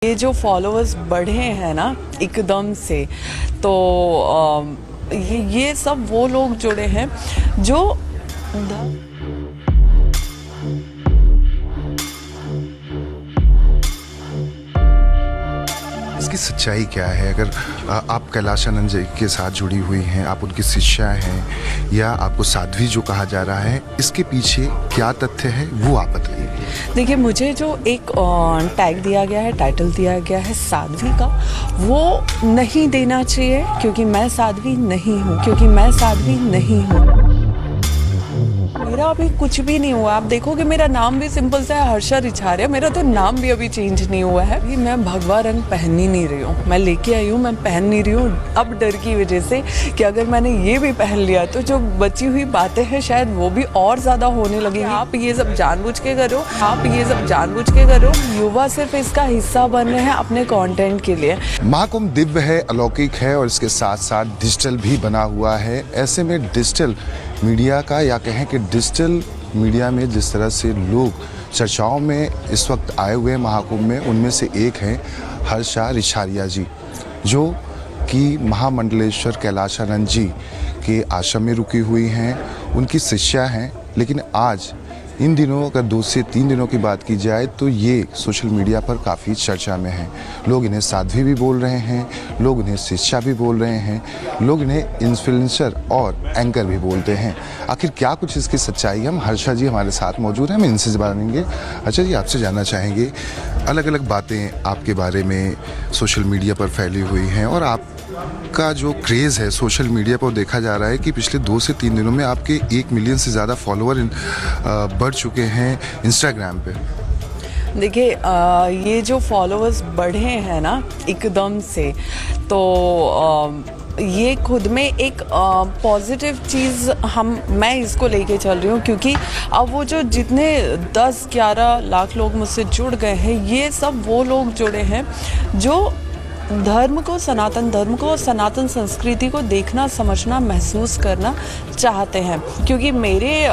ये जो फॉलोअर्स बढ़े हैं ना एकदम से, तो ये सब वो लोग जुड़े हैं जो इसकी सच्चाई क्या है? अगर आप कैलाश आनंद जी के साथ जुड़ी हुई हैं, आप उनकी शिष्या हैं या आपको साध्वी जो कहा जा रहा है, इसके पीछे क्या तथ्य है वो आप बताइए। देखिए, मुझे जो एक टैग दिया गया है, टाइटल दिया गया है साध्वी का, वो नहीं देना चाहिए क्योंकि मैं साध्वी नहीं हूँ। मेरा अभी कुछ भी नहीं हुआ। आप देखोगे मेरा नाम भी सिंपल सा है, हर्षा रिछारिया। मेरा तो नाम भी अभी चेंज नहीं हुआ है। अभी मैं भगवा रंग पहन ही नहीं रही हूँ। मैं लेके आई हूँ, मैं पहन नहीं रही हूँ, अब डर की वजह से कि अगर मैंने ये भी पहन लिया तो जो बची हुई बातें हैं शायद वो भी और ज़्यादा होने लगेंगी। आप ये सब जानबूझ के करो। युवा सिर्फ इसका हिस्सा बन रहे हैं अपने कॉन्टेंट के लिए। महाकुंभ दिव्य है, अलौकिक है और इसके साथ साथ डिजिटल भी बना हुआ है। ऐसे में डिजिटल मीडिया का, या कहें कि डिजिटल मीडिया में जिस तरह से लोग चर्चाओं में इस वक्त आए हुए हैं महाकुंभ में, उनमें से एक हैं हर्षा रिछारिया जी, जो कि महामंडलेश्वर कैलाशानंद जी के आश्रम में रुकी हुई हैं, उनकी शिष्या हैं। लेकिन आज इन दिनों अगर 2 से 3 दिनों की बात की जाए तो ये सोशल मीडिया पर काफ़ी चर्चा में हैं। लोग इन्हें साध्वी भी बोल रहे हैं, लोग इन्हें शिष्या भी बोल रहे हैं, लोग इन्हें इन्फ्लुएंसर और एंकर भी बोलते हैं। आखिर क्या कुछ इसकी सच्चाई है? हम हर्षा जी हमारे साथ मौजूद हैं, हम इनसे जानेंगे। अच्छा जी, आपसे जानना चाहेंगे, अलग अलग बातें आपके बारे में सोशल मीडिया पर फैली हुई हैं और आपका जो क्रेज़ है सोशल मीडिया पर देखा जा रहा है कि पिछले 2 से 3 दिनों में आपके 1 मिलियन से ज़्यादा फॉलोअर बढ़ चुके हैं इंस्टाग्राम पे। देखिए, ये जो फॉलोअर्स बढ़े हैं ना एकदम से, तो ये खुद में एक पॉजिटिव चीज़ मैं इसको लेके चल रही हूँ, क्योंकि अब वो जो जितने 10-11 लाख लोग मुझसे जुड़ गए हैं, ये सब वो लोग जुड़े हैं जो सनातन धर्म को और सनातन संस्कृति को देखना, समझना, महसूस करना चाहते हैं। क्योंकि मेरे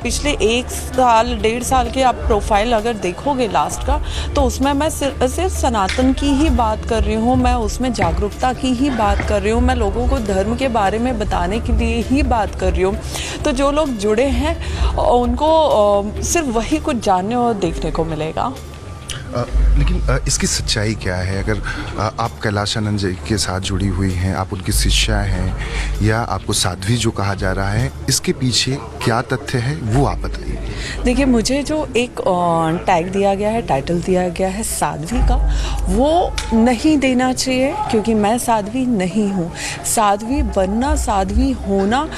पिछले 1-1.5 साल के आप प्रोफाइल अगर देखोगे लास्ट का, तो उसमें मैं सिर्फ सनातन की ही बात कर रही हूँ, मैं उसमें जागरूकता की ही बात कर रही हूँ, मैं लोगों को धर्म के बारे में बताने के लिए ही बात कर रही हूँ। तो जो लोग जुड़े हैं उनको सिर्फ वही कुछ जानने और देखने को मिलेगा। लेकिन इसकी सच्चाई क्या है? अगर आप कैलाश आनंद जी के साथ जुड़ी हुई हैं, आप उनकी शिष्या हैं या आपको साध्वी जो कहा जा रहा है, इसके पीछे क्या तथ्य है वो आप बताइए। देखिए, मुझे जो एक टैग दिया गया है, टाइटल दिया गया है साध्वी का, वो नहीं देना चाहिए क्योंकि मैं साध्वी नहीं हूँ। साध्वी बनना, साध्वी होना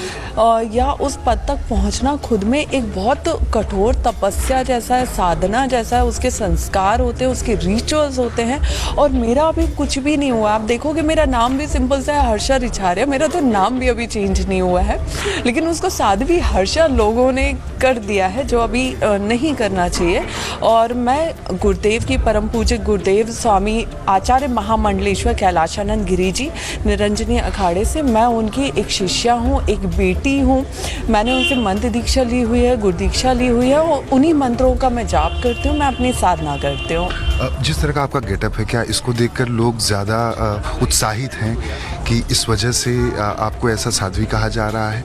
या उस पद तक पहुँचना खुद में एक बहुत कठोर तपस्या जैसा है, साधना जैसा है। उसके संस्कार होते हैं, उसके रिचुअल्स होते हैं, और मेरा अभी कुछ भी नहीं हुआ। आप देखोगे मेरा नाम भी सिंपल सा है, हर्षा रिछारिया। मेरा तो नाम भी अभी चेंज नहीं हुआ है, लेकिन उसको साध्वी हर्षा लोगों ने कर दिया है, जो अभी नहीं करना चाहिए। और मैं गुरुदेव की, परम पूज्य गुरुदेव स्वामी आचार्य महामंडलेश्वर कैलाशानंद गिरी जी निरंजनी अखाड़े से, मैं उनकी एक शिष्या हूँ, एक बेटी हूँ। मैंने उनसे मंत्र दीक्षा ली हुई है, गुरु दीक्षा ली हुई है, और उन्हीं मंत्रों का मैं जाप करती हूँ, मैं अपनी साधना करती हूँ। जिस तरह का आपका गेटअप है, क्या इसको देखकर लोग ज़्यादा उत्साहित हैं कि इस वजह से आपको ऐसा साध्वी कहा जा रहा है?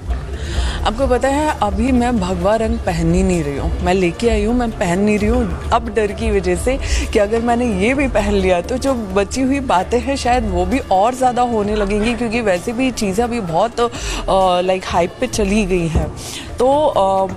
आपको पता है, अभी मैं भगवा रंग पहन ही नहीं रही हूँ। मैं लेके आई हूँ, मैं पहन नहीं रही हूँ, अब डर की वजह से कि अगर मैंने ये भी पहन लिया तो जो बची हुई बातें हैं शायद वो भी और ज़्यादा होने लगेंगी, क्योंकि वैसे भी चीज़ें अभी बहुत हाइप पे चली गई हैं। तो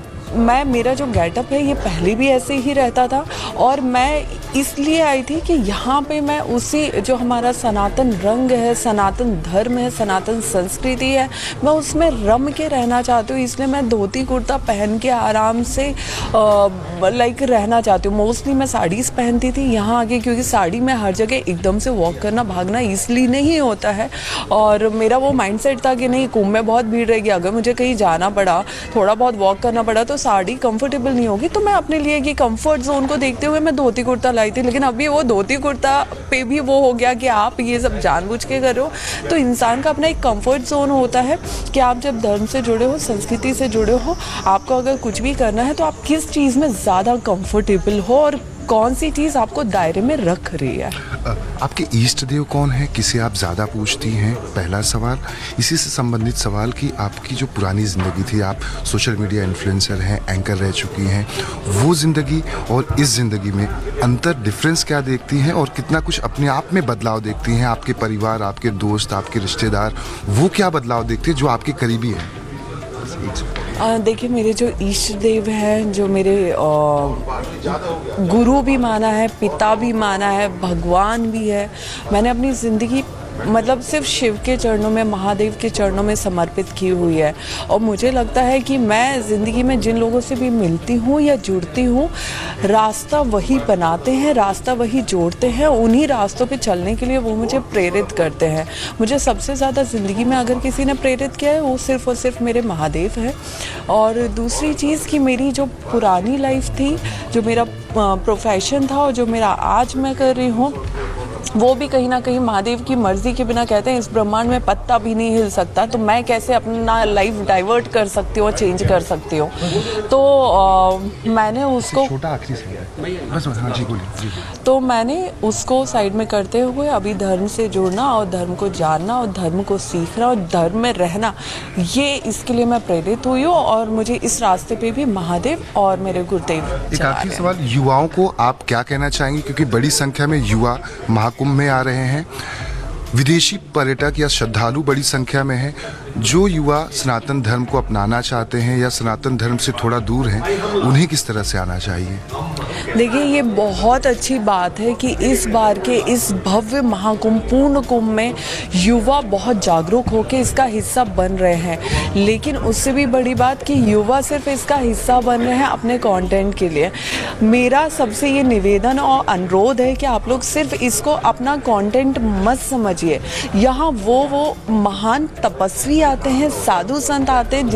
मेरा जो गेटअप है ये पहले भी ऐसे ही रहता था, और मैं इसलिए आई थी कि यहाँ पे मैं उसी जो हमारा सनातन रंग है, सनातन धर्म है, सनातन संस्कृति है, मैं उसमें रम के रहना चाहती हूँ। इसलिए मैं धोती कुर्ता पहन के आराम से रहना चाहती हूँ। मोस्टली मैं साड़ीज़ पहनती थी यहाँ आके, क्योंकि साड़ी में हर जगह एकदम से वॉक करना, भागना इसलिए नहीं होता है। और मेरा वो माइंडसेट था कि नहीं, कुंभ में बहुत भीड़ रहेगी, अगर मुझे कहीं जाना पड़ा, थोड़ा बहुत वॉक करना पड़ा तो साड़ी कंफर्टेबल नहीं होगी। तो मैं अपने लिए कि कंफर्ट जोन को देखते हुए मैं धोती कुर्ता लाई थी। लेकिन अभी वो धोती कुर्ता पे भी वो हो गया कि आप ये सब जानबूझ के करो। तो इंसान का अपना एक कंफर्ट जोन होता है कि आप जब धर्म से जुड़े हो, संस्कृति से जुड़े हो, आपको अगर कुछ भी करना है तो आप किस चीज़ में ज़्यादा कंफर्टेबल हो और कौन सी चीज़ आपको दायरे में रख रही है। आपके इष्ट देव कौन है, किसे आप ज़्यादा पूछती हैं, पहला सवाल। इसी से संबंधित सवाल कि आपकी जो पुरानी ज़िंदगी थी, आप सोशल मीडिया इन्फ्लुएंसर हैं, एंकर रह चुकी हैं, वो ज़िंदगी और इस ज़िंदगी में अंतर डिफरेंस क्या देखती हैं और कितना कुछ अपने आप में बदलाव देखती हैं। आपके परिवार, आपके दोस्त, आपके रिश्तेदार वो क्या बदलाव देखते हैं जो आपके करीबी हैं? देखिए, मेरे जो इष्ट देव हैं, जो मेरे गुरु भी माना है, पिता भी माना है, भगवान भी है, मैंने अपनी ज़िंदगी मतलब सिर्फ शिव के चरणों में, महादेव के चरणों में समर्पित की हुई है। और मुझे लगता है कि मैं ज़िंदगी में जिन लोगों से भी मिलती हूँ या जुड़ती हूँ, रास्ता वही बनाते हैं, रास्ता वही जोड़ते हैं, उन्हीं रास्तों पे चलने के लिए वो मुझे प्रेरित करते हैं। मुझे सबसे ज़्यादा ज़िंदगी में अगर किसी ने प्रेरित किया है, वो सिर्फ़ और सिर्फ मेरे महादेव हैं। और दूसरी चीज़ कि मेरी जो पुरानी लाइफ थी, जो मेरा प्रोफेशन था और जो मेरा आज मैं कर रही हूँ, वो भी कहीं ना कहीं महादेव की मर्जी के बिना, कहते हैं इस ब्रह्मांड में पत्ता भी नहीं हिल सकता, तो मैं कैसे अपना लाइफ डाइवर्ट कर सकती हूँ और चेंज कर सकती हूँ। तो मैंने उसको छोटा आखिरी सवाल बस। हाँ जी, बोलिए। तो मैंने उसको साइड में करते हुए अभी धर्म से जुड़ना और धर्म को जानना और धर्म को सीखना और धर्म में रहना, ये इसके लिए मैं प्रेरित हुई हूँ। और मुझे इस रास्ते पे भी महादेव और मेरे गुरुदेव। एक आखिरी सवाल, युवाओं को आप क्या कहना चाहेंगे, क्योंकि बड़ी संख्या में युवा महाकुंभ में आ रहे हैं, विदेशी पर्यटक या श्रद्धालु बड़ी संख्या में हैं, जो युवा सनातन धर्म को अपनाना चाहते हैं या सनातन धर्म से थोड़ा दूर हैं, उन्हें किस तरह से आना चाहिए? देखिए, ये बहुत अच्छी बात है कि इस बार के इस भव्य महाकुंभ, पूर्ण कुंभ में युवा बहुत जागरूक होकर इसका हिस्सा बन रहे हैं। लेकिन उससे भी बड़ी बात कि युवा सिर्फ इसका हिस्सा बन रहे हैं अपने कंटेंट के लिए। मेरा सबसे ये निवेदन और अनुरोध है कि आप लोग सिर्फ इसको अपना कंटेंट मत समझिए। यहाँ वो महान तपस्वी आते हैं, साधु संत आते हैं,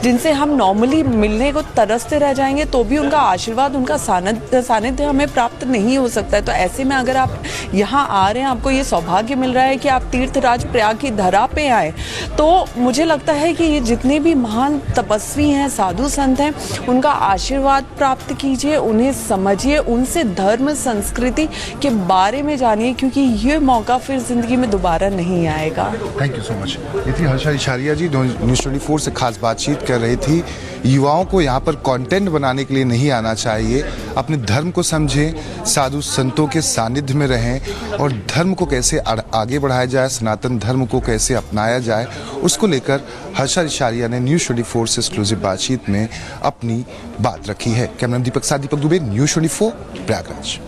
जिनसे हम नॉर्मली मिलने को तरसते रह जाएंगे, तो भी उनका आशीर्वाद, उनका सानिध्य हमें प्राप्त नहीं हो सकता है। तो ऐसे में अगर आप यहाँ आ रहे हैं, आपको ये सौभाग्य मिल रहा है कि आप तीर्थराज प्रयाग की धरा पे आए, तो मुझे लगता है कि ये जितने भी महान तपस्वी हैं, साधु संत हैं, उनका आशीर्वाद प्राप्त कीजिए, उन्हें समझिए, उनसे धर्म संस्कृति के बारे में जानिए, क्योंकि ये मौका फिर जिंदगी में दोबारा नहीं आएगा। Thank you so much. ये थी हर्षा इशारिया जी, न्यूज़ 24 से खास बातचीत कर रही थी। युवाओं को यहाँ पर कंटेंट बनाने के लिए नहीं आना चाहिए, अपने धर्म को समझें, साधु संतों के सानिध्य में रहें और धर्म को कैसे आगे बढ़ाया जाए, सनातन धर्म को कैसे अपनाया जाए, उसको लेकर हर्षा इशारिया ने न्यूज़ 24 से एक्सक्लूसिव बातचीत में अपनी बात रखी है। कैमरा दीपक साथ दीपक दुबे, न्यूज़ 24 प्रयागराज।